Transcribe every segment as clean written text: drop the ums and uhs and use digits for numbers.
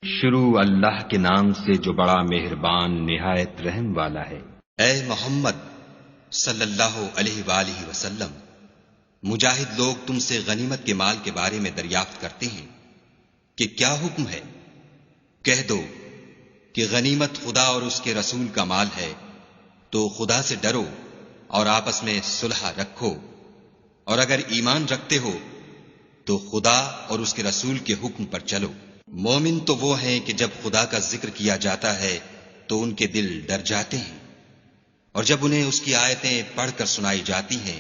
شروع اللہ کے نام سے جو بڑا مہربان نہایت رحم والا ہے۔ اے محمد صلی اللہ علیہ وآلہ وسلم، مجاہد لوگ تم سے غنیمت کے مال کے بارے میں دریافت کرتے ہیں کہ کیا حکم ہے؟ کہہ دو کہ غنیمت خدا اور اس کے رسول کا مال ہے، تو خدا سے ڈرو اور آپس میں صلح رکھو، اور اگر ایمان رکھتے ہو تو خدا اور اس کے رسول کے حکم پر چلو۔ مومن تو وہ ہیں کہ جب خدا کا ذکر کیا جاتا ہے تو ان کے دل ڈر جاتے ہیں، اور جب انہیں اس کی آیتیں پڑھ کر سنائی جاتی ہیں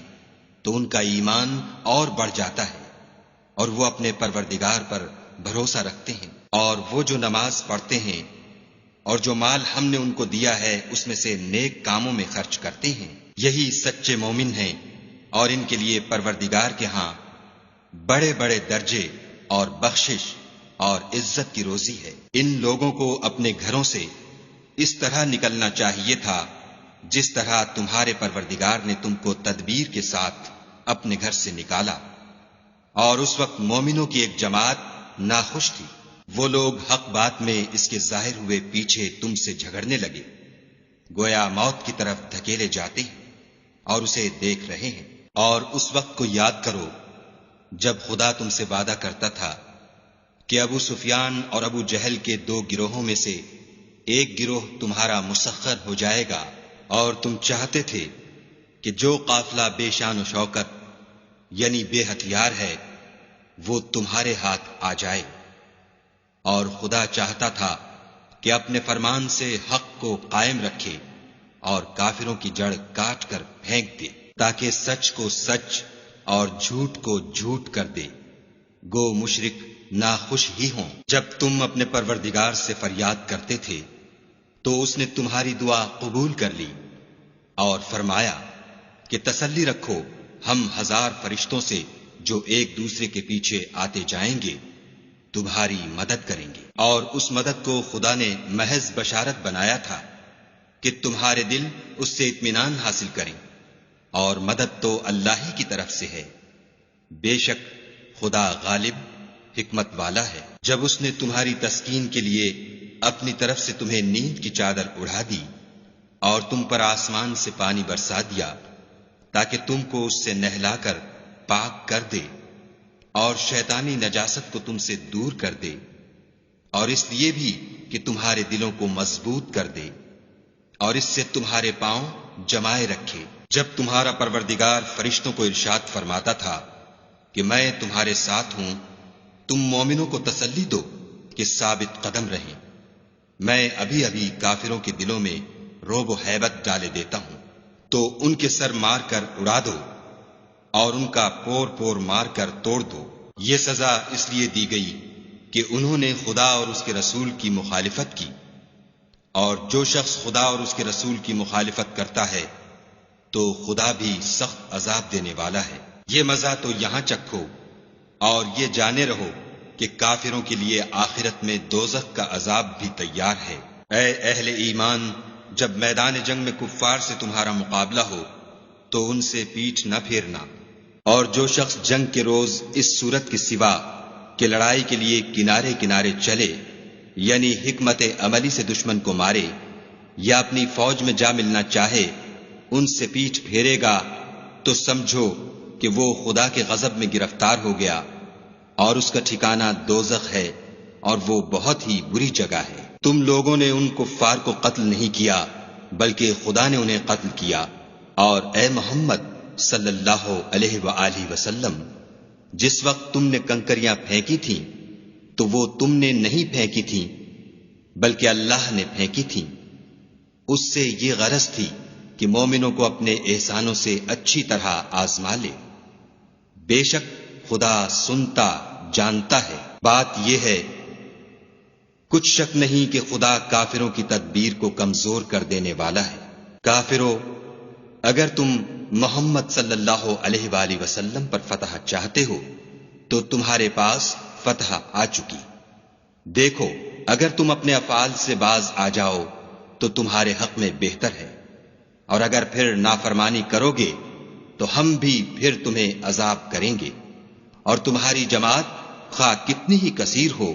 تو ان کا ایمان اور بڑھ جاتا ہے، اور وہ اپنے پروردگار پر بھروسہ رکھتے ہیں، اور وہ جو نماز پڑھتے ہیں اور جو مال ہم نے ان کو دیا ہے اس میں سے نیک کاموں میں خرچ کرتے ہیں، یہی سچے مومن ہیں، اور ان کے لیے پروردگار کے ہاں بڑے بڑے درجے اور بخشش اور عزت کی روزی ہے۔ ان لوگوں کو اپنے گھروں سے اس طرح نکلنا چاہیے تھا جس طرح تمہارے پروردگار نے تم کو تدبیر کے ساتھ اپنے گھر سے نکالا، اور اس وقت مومنوں کی ایک جماعت ناخوش تھی۔ وہ لوگ حق بات میں اس کے ظاہر ہوئے پیچھے تم سے جھگڑنے لگے، گویا موت کی طرف دھکیلے جاتے ہیں اور اسے دیکھ رہے ہیں۔ اور اس وقت کو یاد کرو جب خدا تم سے وعدہ کرتا تھا کہ ابو سفیان اور ابو جہل کے دو گروہوں میں سے ایک گروہ تمہارا مسخر ہو جائے گا، اور تم چاہتے تھے کہ جو قافلہ بے شان و شوکت یعنی بے ہتھیار ہے وہ تمہارے ہاتھ آ جائے، اور خدا چاہتا تھا کہ اپنے فرمان سے حق کو قائم رکھے اور کافروں کی جڑ کاٹ کر پھینک دے، تاکہ سچ کو سچ اور جھوٹ کو جھوٹ کر دے۔ گو مشرک ناخوش ہی ہوں۔ جب تم اپنے پروردگار سے فریاد کرتے تھے تو اس نے تمہاری دعا قبول کر لی اور فرمایا کہ تسلی رکھو، ہم 1000 فرشتوں سے جو ایک دوسرے کے پیچھے آتے جائیں گے تمہاری مدد کریں گے۔ اور اس مدد کو خدا نے محض بشارت بنایا تھا کہ تمہارے دل اس سے اطمینان حاصل کریں، اور مدد تو اللہ ہی کی طرف سے ہے، بے شک خدا غالب حکمت والا ہے۔ جب اس نے تمہاری تسکین کے لیے اپنی طرف سے تمہیں نیند کی چادر اڑا دی اور تم پر آسمان سے پانی برسا دیا تاکہ تم کو اس سے نہلا کر پاک کر دے، اور شیطانی نجاست کو تم سے دور کر دے، اور اس لیے بھی کہ تمہارے دلوں کو مضبوط کر دے اور اس سے تمہارے پاؤں جمائے رکھے۔ جب تمہارا پروردگار فرشتوں کو ارشاد فرماتا تھا کہ میں تمہارے ساتھ ہوں، تم مومنوں کو تسلی دو کہ ثابت قدم رہیں، میں ابھی ابھی کافروں کے دلوں میں رعب و ہیبت ڈالے دیتا ہوں، تو ان کے سر مار کر اڑا دو اور ان کا پور پور مار کر توڑ دو۔ یہ سزا اس لیے دی گئی کہ انہوں نے خدا اور اس کے رسول کی مخالفت کی، اور جو شخص خدا اور اس کے رسول کی مخالفت کرتا ہے تو خدا بھی سخت عذاب دینے والا ہے۔ یہ مزہ تو یہاں چکھو اور یہ جانے رہو کہ کافروں کے لیے آخرت میں دوزخ کا عذاب بھی تیار ہے۔ اے اہل ایمان، جب میدان جنگ میں کفار سے تمہارا مقابلہ ہو تو ان سے پیٹھ نہ پھیرنا، اور جو شخص جنگ کے روز اس صورت کے سوا کہ لڑائی کے لیے کنارے کنارے چلے، یعنی حکمت عملی سے دشمن کو مارے یا اپنی فوج میں جا ملنا چاہے، ان سے پیٹھ پھیرے گا تو سمجھو کہ وہ خدا کے غضب میں گرفتار ہو گیا، اور اس کا ٹھکانہ دوزخ ہے، اور وہ بہت ہی بری جگہ ہے۔ تم لوگوں نے ان کفار کو قتل نہیں کیا بلکہ خدا نے انہیں قتل کیا، اور اے محمد صلی اللہ علیہ وآلہ وسلم، جس وقت تم نے کنکریاں پھینکی تھیں تو وہ تم نے نہیں پھینکی تھیں بلکہ اللہ نے پھینکی تھیں، اس سے یہ غرض تھی کہ مومنوں کو اپنے احسانوں سے اچھی طرح آزما لے۔ بے شک خدا سنتا جانتا ہے۔ بات یہ ہے، کچھ شک نہیں کہ خدا کافروں کی تدبیر کو کمزور کر دینے والا ہے۔ کافروں، اگر تم محمد صلی اللہ علیہ وآلہ وسلم پر فتح چاہتے ہو تو تمہارے پاس فتح آ چکی۔ دیکھو، اگر تم اپنے افعال سے باز آ جاؤ تو تمہارے حق میں بہتر ہے، اور اگر پھر نافرمانی کرو گے تو ہم بھی پھر تمہیں عذاب کریں گے، اور تمہاری جماعت خواہ کتنی ہی کثیر ہو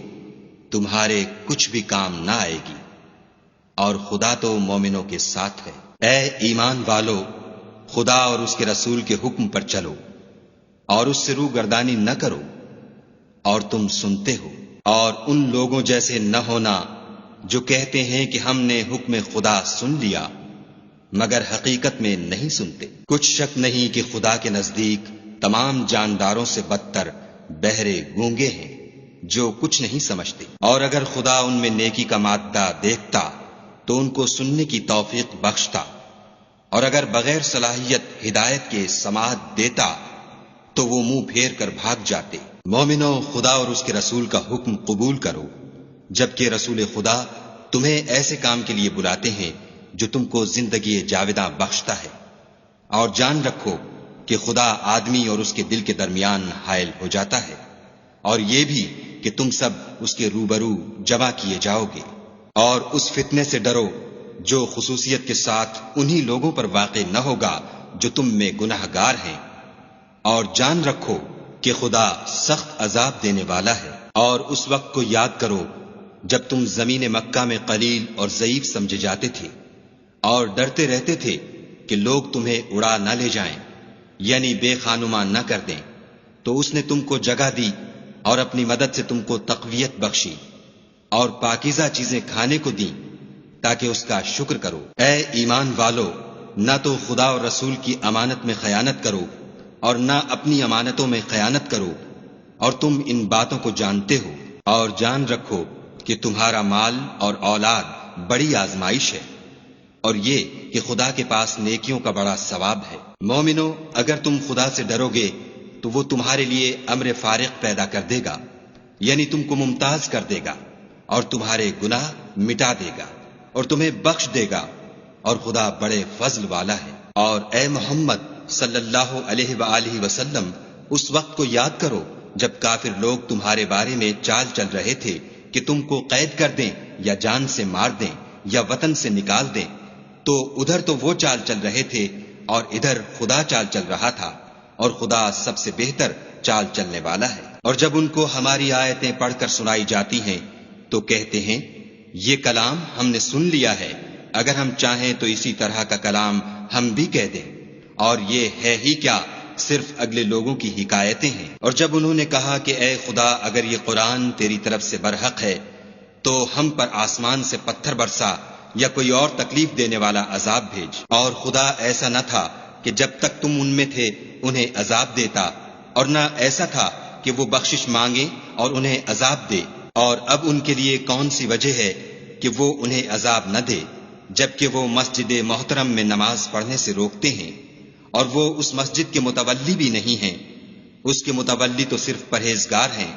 تمہارے کچھ بھی کام نہ آئے گی، اور خدا تو مومنوں کے ساتھ ہے۔ اے ایمان والو، خدا اور اس کے رسول کے حکم پر چلو اور اس سے روگردانی نہ کرو، اور تم سنتے ہو، اور ان لوگوں جیسے نہ ہونا جو کہتے ہیں کہ ہم نے حکم خدا سن لیا مگر حقیقت میں نہیں سنتے۔ کچھ شک نہیں کہ خدا کے نزدیک تمام جانداروں سے بدتر بہرے گونگے ہیں جو کچھ نہیں سمجھتے، اور اگر خدا ان میں نیکی کا مادہ دیکھتا تو ان کو سننے کی توفیق بخشتا، اور اگر بغیر صلاحیت ہدایت کے سماعت دیتا تو وہ منہ پھیر کر بھاگ جاتے۔ مومنو، خدا اور اس کے رسول کا حکم قبول کرو، جبکہ رسول خدا تمہیں ایسے کام کے لیے بلاتے ہیں جو تم کو زندگی جاوداں بخشتا ہے، اور جان رکھو کہ خدا آدمی اور اس کے دل کے درمیان حائل ہو جاتا ہے، اور یہ بھی کہ تم سب اس کے روبرو جمع کیے جاؤ گے، اور اس فتنے سے ڈرو جو خصوصیت کے ساتھ انہی لوگوں پر واقع نہ ہوگا جو تم میں گناہ گار ہیں، اور جان رکھو کہ خدا سخت عذاب دینے والا ہے۔ اور اس وقت کو یاد کرو جب تم زمین مکہ میں قلیل اور ضعیف سمجھے جاتے تھے اور ڈرتے رہتے تھے کہ لوگ تمہیں اڑا نہ لے جائیں، یعنی بے خانما نہ کر دیں، تو اس نے تم کو جگہ دی اور اپنی مدد سے تم کو تقویت بخشی اور پاکیزہ چیزیں کھانے کو دیں تاکہ اس کا شکر کرو۔ اے ایمان والو، نہ تو خدا اور رسول کی امانت میں خیانت کرو اور نہ اپنی امانتوں میں خیانت کرو، اور تم ان باتوں کو جانتے ہو، اور جان رکھو کہ تمہارا مال اور اولاد بڑی آزمائش ہے، اور یہ کہ خدا کے پاس نیکیوں کا بڑا ثواب ہے۔ مومنو، اگر تم خدا سے ڈرو گے تو وہ تمہارے لیے امر فارق پیدا کر دے گا، یعنی تم کو ممتاز کر دے گا اور تمہارے گناہ مٹا دے گا اور تمہیں بخش دے گا، اور خدا بڑے فضل والا ہے۔ اور اے محمد صلی اللہ علیہ وآلہ وسلم، اس وقت کو یاد کرو جب کافر لوگ تمہارے بارے میں چال چل رہے تھے کہ تم کو قید کر دیں یا جان سے مار دیں یا وطن سے نکال دیں، تو ادھر تو وہ چال چل رہے تھے اور ادھر خدا چال چل رہا تھا، اور خدا سب سے بہتر چال چلنے والا ہے۔ اور جب ان کو ہماری آیتیں پڑھ کر سنائی جاتی ہیں تو کہتے ہیں یہ کلام ہم نے سن لیا ہے، اگر ہم چاہیں تو اسی طرح کا کلام ہم بھی کہہ دیں، اور یہ ہے ہی کیا، صرف اگلے لوگوں کی حکایتیں ہیں۔ اور جب انہوں نے کہا کہ اے خدا، اگر یہ قرآن تیری طرف سے برحق ہے تو ہم پر آسمان سے پتھر برسا یا کوئی اور تکلیف دینے والا عذاب بھیج۔ اور خدا ایسا نہ تھا کہ جب تک تم ان میں تھے انہیں عذاب دیتا، اور نہ ایسا تھا کہ وہ بخشش مانگے اور انہیں عذاب دے۔ اور اب ان کے لیے کون سی وجہ ہے کہ وہ انہیں عذاب نہ دے، جبکہ وہ مسجد محترم میں نماز پڑھنے سے روکتے ہیں، اور وہ اس مسجد کے متولی بھی نہیں ہیں، اس کے متولی تو صرف پرہیزگار ہیں،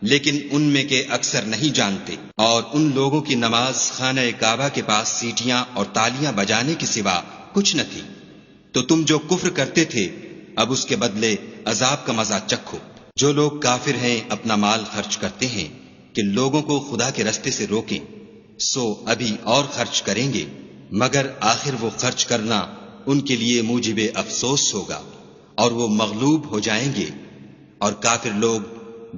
لیکن ان میں کے اکثر نہیں جانتے۔ اور ان لوگوں کی نماز خانہ کعبہ کے پاس سیٹیاں اور تالیاں بجانے کے سوا کچھ نہ تھی، تو تم جو کفر کرتے تھے اب اس کے بدلے عذاب کا مزہ چکھو۔ جو لوگ کافر ہیں اپنا مال خرچ کرتے ہیں کہ لوگوں کو خدا کے رستے سے روکیں، سو ابھی اور خرچ کریں گے، مگر آخر وہ خرچ کرنا ان کے لیے موجب افسوس ہوگا، اور وہ مغلوب ہو جائیں گے، اور کافر لوگ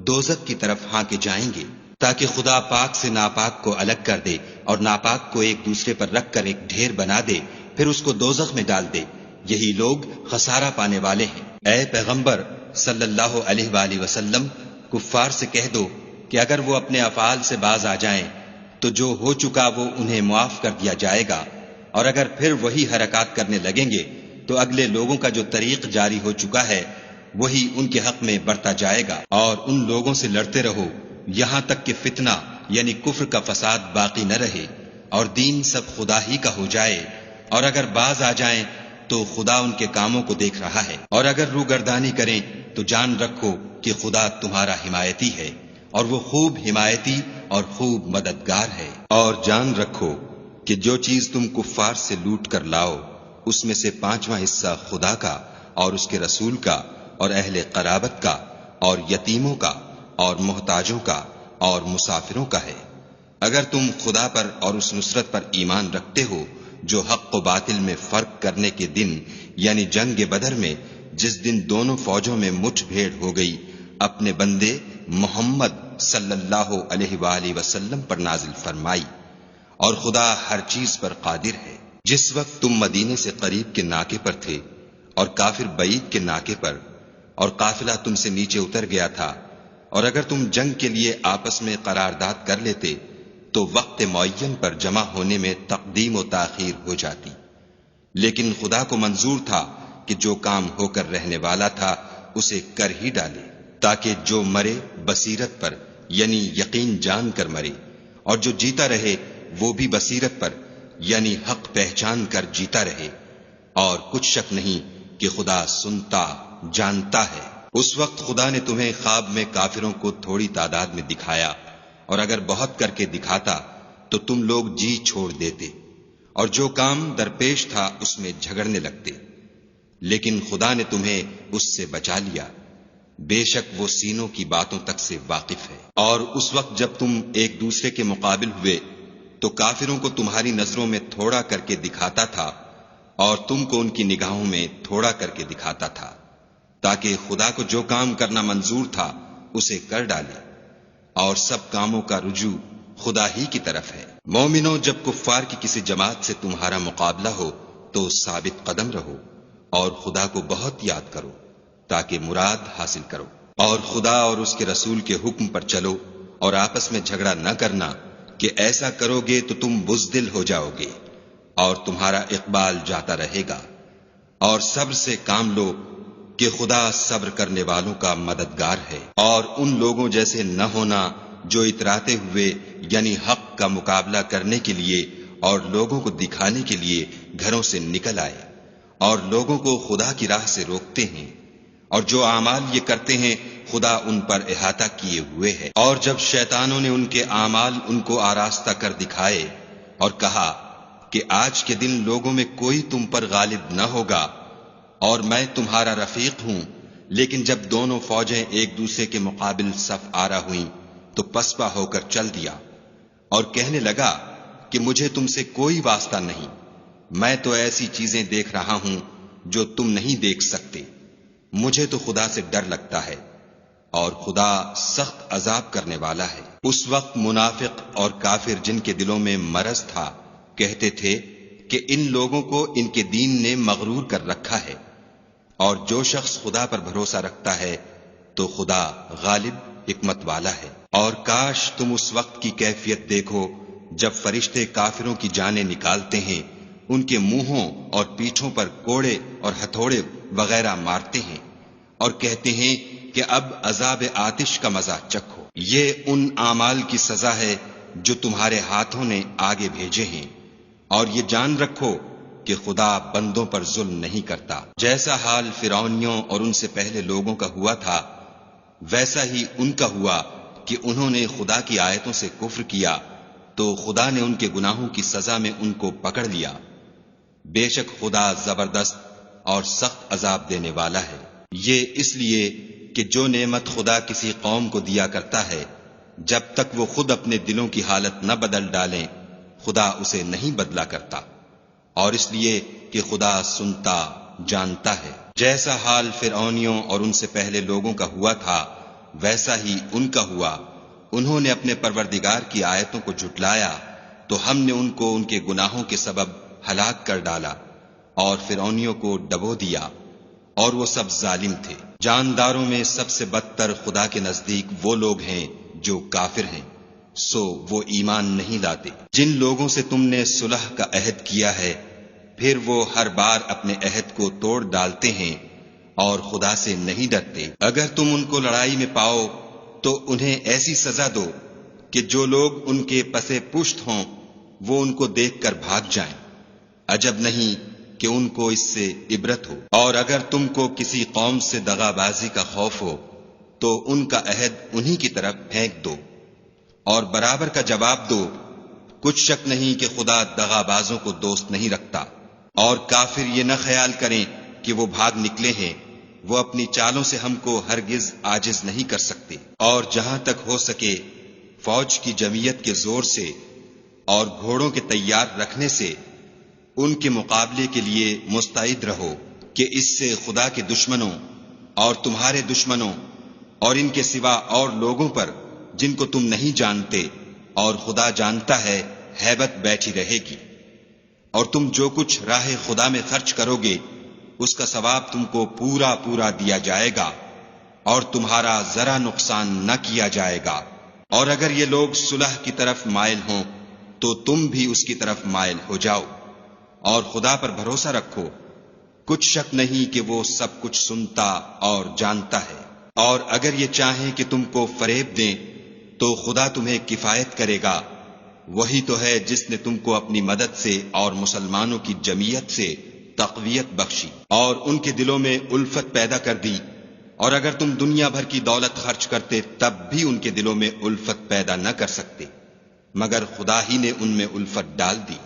دوزخ کی طرف ہانکے جائیں گے، تاکہ خدا پاک سے ناپاک کو الگ کر دے اور ناپاک کو ایک دوسرے پر رکھ کر ایک ڈھیر بنا دے، پھر اس کو دوزخ میں ڈال دے۔ یہی لوگ خسارہ پانے والے ہیں۔ اے پیغمبر صلی اللہ علیہ وآلہ وسلم، کفار سے کہہ دو کہ اگر وہ اپنے افعال سے باز آ جائیں تو جو ہو چکا وہ انہیں معاف کر دیا جائے گا، اور اگر پھر وہی حرکات کرنے لگیں گے تو اگلے لوگوں کا جو طریق جاری ہو چکا ہے وہی ان کے حق میں برتا جائے گا۔ اور ان لوگوں سے لڑتے رہو یہاں تک کہ فتنہ یعنی کفر کا فساد باقی نہ رہے اور دین سب خدا ہی کا ہو جائے، اور اگر باز آ جائیں تو خدا ان کے کاموں کو دیکھ رہا ہے، اور اگر روگردانی کریں تو جان رکھو کہ خدا تمہارا حمایتی ہے، اور وہ خوب حمایتی اور خوب مددگار ہے۔ اور جان رکھو کہ جو چیز تم کفار سے لوٹ کر لاؤ اس میں سے 5واں حصہ خدا کا اور اس کے رسول کا اور اہل قرابت کا اور یتیموں کا اور محتاجوں کا اور مسافروں کا ہے۔ اگر تم خدا پر اور اس نصرت پر ایمان رکھتے ہو جو حق و باطل میں فرق کرنے کے دن یعنی جنگ بدر میں، جس دن دونوں فوجوں میں مٹھ بھیڑ ہو گئی، اپنے بندے محمد صلی اللہ علیہ وآلہ وسلم پر نازل فرمائی، اور خدا ہر چیز پر قادر ہے۔ جس وقت تم مدینے سے قریب کے ناکے پر تھے اور کافر بعید کے ناکے پر، اور قافلہ تم سے نیچے اتر گیا تھا، اور اگر تم جنگ کے لیے آپس میں قرارداد کر لیتے تو وقت معین پر جمع ہونے میں تقدیم و تاخیر ہو جاتی، لیکن خدا کو منظور تھا کہ جو کام ہو کر رہنے والا تھا اسے کر ہی ڈالے، تاکہ جو مرے بصیرت پر یعنی یقین جان کر مرے، اور جو جیتا رہے وہ بھی بصیرت پر یعنی حق پہچان کر جیتا رہے، اور کچھ شک نہیں کہ خدا سنتا جانتا ہے۔ اس وقت خدا نے تمہیں خواب میں کافروں کو تھوڑی تعداد میں دکھایا، اور اگر بہت کر کے دکھاتا تو تم لوگ جی چھوڑ دیتے، اور جو کام درپیش تھا اس میں جھگڑنے لگتے، لیکن خدا نے تمہیں اس سے بچا لیا، بے شک وہ سینوں کی باتوں تک سے واقف ہے۔ اور اس وقت جب تم ایک دوسرے کے مقابل ہوئے تو کافروں کو تمہاری نظروں میں تھوڑا کر کے دکھاتا تھا، اور تم کو ان کی نگاہوں میں تھوڑا کر کے دکھاتا تھا، تاکہ خدا کو جو کام کرنا منظور تھا اسے کر ڈالے، اور سب کاموں کا رجوع خدا ہی کی طرف ہے۔ مومنوں، جب کفار کی کسی جماعت سے تمہارا مقابلہ ہو تو ثابت قدم رہو، اور خدا کو بہت یاد کرو تاکہ مراد حاصل کرو، اور خدا اور اس کے رسول کے حکم پر چلو، اور آپس میں جھگڑا نہ کرنا کہ ایسا کرو گے تو تم بزدل ہو جاؤ گے اور تمہارا اقبال جاتا رہے گا، اور صبر سے کام لو کہ خدا صبر کرنے والوں کا مددگار ہے۔ اور ان لوگوں جیسے نہ ہونا جو اتراتے ہوئے یعنی حق کا مقابلہ کرنے کے لیے اور لوگوں کو دکھانے کے لیے گھروں سے نکل آئے اور لوگوں کو خدا کی راہ سے روکتے ہیں، اور جو اعمال یہ کرتے ہیں خدا ان پر احاطہ کیے ہوئے ہے۔ اور جب شیطانوں نے ان کے اعمال ان کو آراستہ کر دکھائے اور کہا کہ آج کے دن لوگوں میں کوئی تم پر غالب نہ ہوگا اور میں تمہارا رفیق ہوں، لیکن جب دونوں فوجیں ایک دوسرے کے مقابل صف آرا ہوئیں تو پسپا ہو کر چل دیا اور کہنے لگا کہ مجھے تم سے کوئی واسطہ نہیں، میں تو ایسی چیزیں دیکھ رہا ہوں جو تم نہیں دیکھ سکتے، مجھے تو خدا سے ڈر لگتا ہے، اور خدا سخت عذاب کرنے والا ہے۔ اس وقت منافق اور کافر جن کے دلوں میں مرض تھا کہتے تھے کہ ان لوگوں کو ان کے دین نے مغرور کر رکھا ہے، اور جو شخص خدا پر بھروسہ رکھتا ہے تو خدا غالب حکمت والا ہے۔ اور کاش تم اس وقت کی کیفیت دیکھو جب فرشتے کافروں کی جانیں نکالتے ہیں، ان کے منہوں اور پیٹھوں پر کوڑے اور ہتھوڑے وغیرہ مارتے ہیں اور کہتے ہیں کہ اب عذاب آتش کا مزہ چکھو، یہ ان اعمال کی سزا ہے جو تمہارے ہاتھوں نے آگے بھیجے ہیں، اور یہ جان رکھو کہ خدا بندوں پر ظلم نہیں کرتا۔ جیسا حال فرعونیوں اور ان سے پہلے لوگوں کا ہوا تھا ویسا ہی ان کا ہوا کہ انہوں نے خدا کی آیتوں سے کفر کیا تو خدا نے ان کے گناہوں کی سزا میں ان کو پکڑ لیا، بے شک خدا زبردست اور سخت عذاب دینے والا ہے۔ یہ اس لیے کہ جو نعمت خدا کسی قوم کو دیا کرتا ہے جب تک وہ خود اپنے دلوں کی حالت نہ بدل ڈالیں خدا اسے نہیں بدلا کرتا، اور اس لیے کہ خدا سنتا جانتا ہے۔ جیسا حال فرعونیوں اور ان سے پہلے لوگوں کا ہوا تھا ویسا ہی ان کا ہوا، انہوں نے اپنے پروردگار کی آیتوں کو جھٹلایا تو ہم نے ان کو ان کے گناہوں کے سبب ہلاک کر ڈالا اور فرعونیوں کو ڈبو دیا، اور وہ سب ظالم تھے۔ جانداروں میں سب سے بدتر خدا کے نزدیک وہ لوگ ہیں جو کافر ہیں، سو وہ ایمان نہیں لاتے۔ جن لوگوں سے تم نے صلح کا عہد کیا ہے پھر وہ ہر بار اپنے عہد کو توڑ ڈالتے ہیں اور خدا سے نہیں ڈرتے، اگر تم ان کو لڑائی میں پاؤ تو انہیں ایسی سزا دو کہ جو لوگ ان کے پسے پشت ہوں وہ ان کو دیکھ کر بھاگ جائیں، عجب نہیں کہ ان کو اس سے عبرت ہو۔ اور اگر تم کو کسی قوم سے دغا بازی کا خوف ہو تو ان کا عہد انہی کی طرف پھینک دو اور برابر کا جواب دو، کچھ شک نہیں کہ خدا دغا بازوں کو دوست نہیں رکھتا۔ اور کافر یہ نہ خیال کریں کہ وہ بھاگ نکلے ہیں، وہ اپنی چالوں سے ہم کو ہرگز عاجز نہیں کر سکتے۔ اور جہاں تک ہو سکے فوج کی جمعیت کے زور سے اور گھوڑوں کے تیار رکھنے سے ان کے مقابلے کے لیے مستعد رہو کہ اس سے خدا کے دشمنوں اور تمہارے دشمنوں اور ان کے سوا اور لوگوں پر جن کو تم نہیں جانتے، اور خدا جانتا ہے ہیبت بیٹھی رہے گی۔ اور تم جو کچھ راہ خدا میں خرچ کرو گے اس کا ثواب تم کو پورا پورا دیا جائے گا، اور تمہارا ذرا نقصان نہ کیا جائے گا۔ اور اگر یہ لوگ صلح کی طرف مائل ہوں تو تم بھی اس کی طرف مائل ہو جاؤ، اور خدا پر بھروسہ رکھو، کچھ شک نہیں کہ وہ سب کچھ سنتا اور جانتا ہے۔ اور اگر یہ چاہیں کہ تم کو فریب دیں تو خدا تمہیں کفایت کرے گا، وہی تو ہے جس نے تم کو اپنی مدد سے اور مسلمانوں کی جمعیت سے تقویت بخشی اور ان کے دلوں میں الفت پیدا کر دی، اور اگر تم دنیا بھر کی دولت خرچ کرتے تب بھی ان کے دلوں میں الفت پیدا نہ کر سکتے، مگر خدا ہی نے ان میں الفت ڈال دی،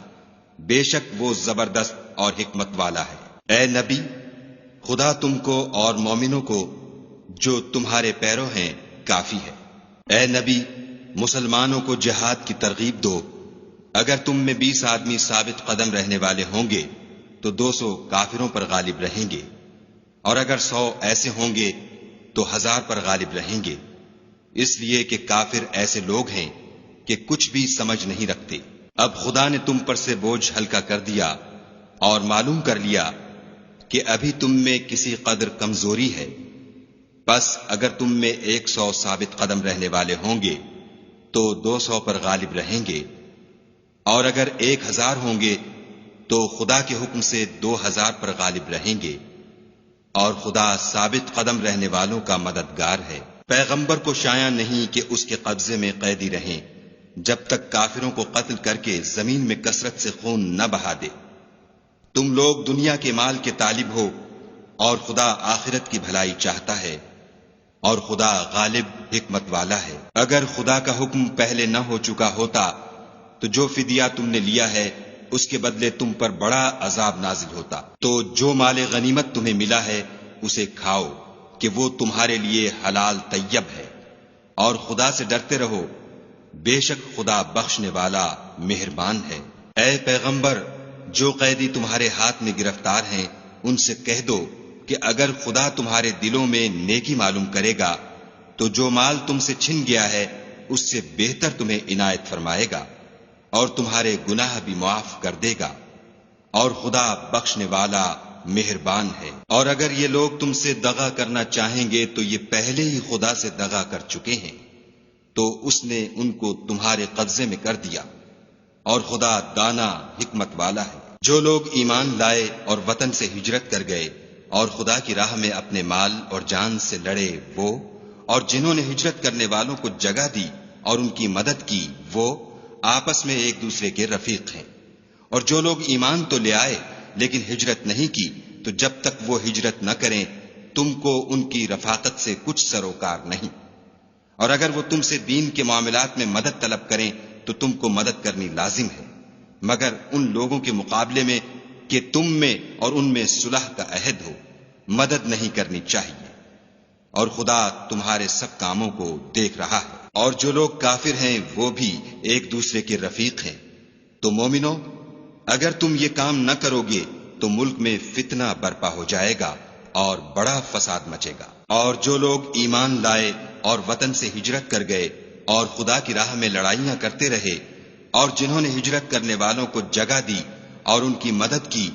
بے شک وہ زبردست اور حکمت والا ہے۔ اے نبی، خدا تم کو اور مومنوں کو جو تمہارے پیرو ہیں کافی ہے۔ اے نبی، مسلمانوں کو جہاد کی ترغیب دو، اگر تم میں 20 آدمی ثابت قدم رہنے والے ہوں گے تو 200 کافروں پر غالب رہیں گے، اور اگر 100 ایسے ہوں گے تو 1000 پر غالب رہیں گے، اس لیے کہ کافر ایسے لوگ ہیں کہ کچھ بھی سمجھ نہیں رکھتے۔ اب خدا نے تم پر سے بوجھ ہلکا کر دیا اور معلوم کر لیا کہ ابھی تم میں کسی قدر کمزوری ہے، بس اگر تم میں 100 ثابت قدم رہنے والے ہوں گے تو 200 پر غالب رہیں گے، اور اگر 1000 ہوں گے تو خدا کے حکم سے 2000 پر غالب رہیں گے، اور خدا ثابت قدم رہنے والوں کا مددگار ہے۔ پیغمبر کو شایع نہیں کہ اس کے قبضے میں قیدی رہیں جب تک کافروں کو قتل کر کے زمین میں کثرت سے خون نہ بہا دے۔ تم لوگ دنیا کے مال کے طالب ہو اور خدا آخرت کی بھلائی چاہتا ہے، اور خدا غالب حکمت والا ہے۔ اگر خدا کا حکم پہلے نہ ہو چکا ہوتا تو جو فدیہ تم نے لیا ہے اس کے بدلے تم پر بڑا عذاب نازل ہوتا۔ تو جو مال غنیمت تمہیں ملا ہے اسے کھاؤ کہ وہ تمہارے لیے حلال طیب ہے، اور خدا سے ڈرتے رہو، بے شک خدا بخشنے والا مہربان ہے۔ اے پیغمبر، جو قیدی تمہارے ہاتھ میں گرفتار ہیں ان سے کہہ دو کہ اگر خدا تمہارے دلوں میں نیکی معلوم کرے گا تو جو مال تم سے چھن گیا ہے اس سے بہتر تمہیں عنایت فرمائے گا، اور تمہارے گناہ بھی معاف کر دے گا، اور خدا بخشنے والا مہربان ہے۔ اور اگر یہ لوگ تم سے دغا کرنا چاہیں گے تو یہ پہلے ہی خدا سے دغا کر چکے ہیں، تو اس نے ان کو تمہارے قبضے میں کر دیا، اور خدا دانا حکمت والا ہے۔ جو لوگ ایمان لائے اور وطن سے ہجرت کر گئے اور خدا کی راہ میں اپنے مال اور جان سے لڑے وہ، اور جنہوں نے ہجرت کرنے والوں کو جگہ دی اور ان کی مدد کی وہ، آپس میں ایک دوسرے کے رفیق ہیں۔ اور جو لوگ ایمان تو لے آئے لیکن ہجرت نہیں کی تو جب تک وہ ہجرت نہ کریں تم کو ان کی رفاقت سے کچھ سروکار نہیں، اور اگر وہ تم سے دین کے معاملات میں مدد طلب کریں تو تم کو مدد کرنی لازم ہے، مگر ان لوگوں کے مقابلے میں کہ تم میں اور ان میں صلح کا عہد ہو، مدد نہیں کرنی چاہیے، اور خدا تمہارے سب کاموں کو دیکھ رہا ہے۔ اور جو لوگ کافر ہیں وہ بھی ایک دوسرے کے رفیق ہیں۔ تو مومنو، اگر تم یہ کام نہ کرو گے تو ملک میں فتنہ برپا ہو جائے گا اور بڑا فساد مچے گا۔ اور جو لوگ ایمان لائے اور وطن سے ہجرت کر گئے اور خدا کی راہ میں لڑائیاں کرتے رہے، اور جنہوں نے ہجرت کرنے والوں کو جگہ دی اور ان کی مدد کی،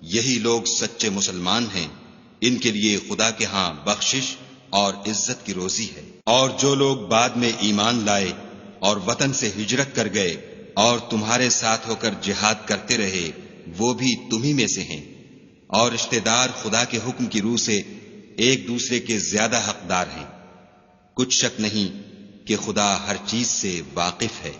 یہی لوگ سچے مسلمان ہیں، ان کے لیے خدا کے ہاں بخشش اور عزت کی روزی ہے۔ اور جو لوگ بعد میں ایمان لائے اور وطن سے ہجرت کر گئے اور تمہارے ساتھ ہو کر جہاد کرتے رہے، وہ بھی تمہیں میں سے ہیں، اور رشتہ دار خدا کے حکم کی روح سے ایک دوسرے کے زیادہ حقدار ہیں۔ کچھ شک نہیں کہ خدا ہر چیز سے واقف ہے۔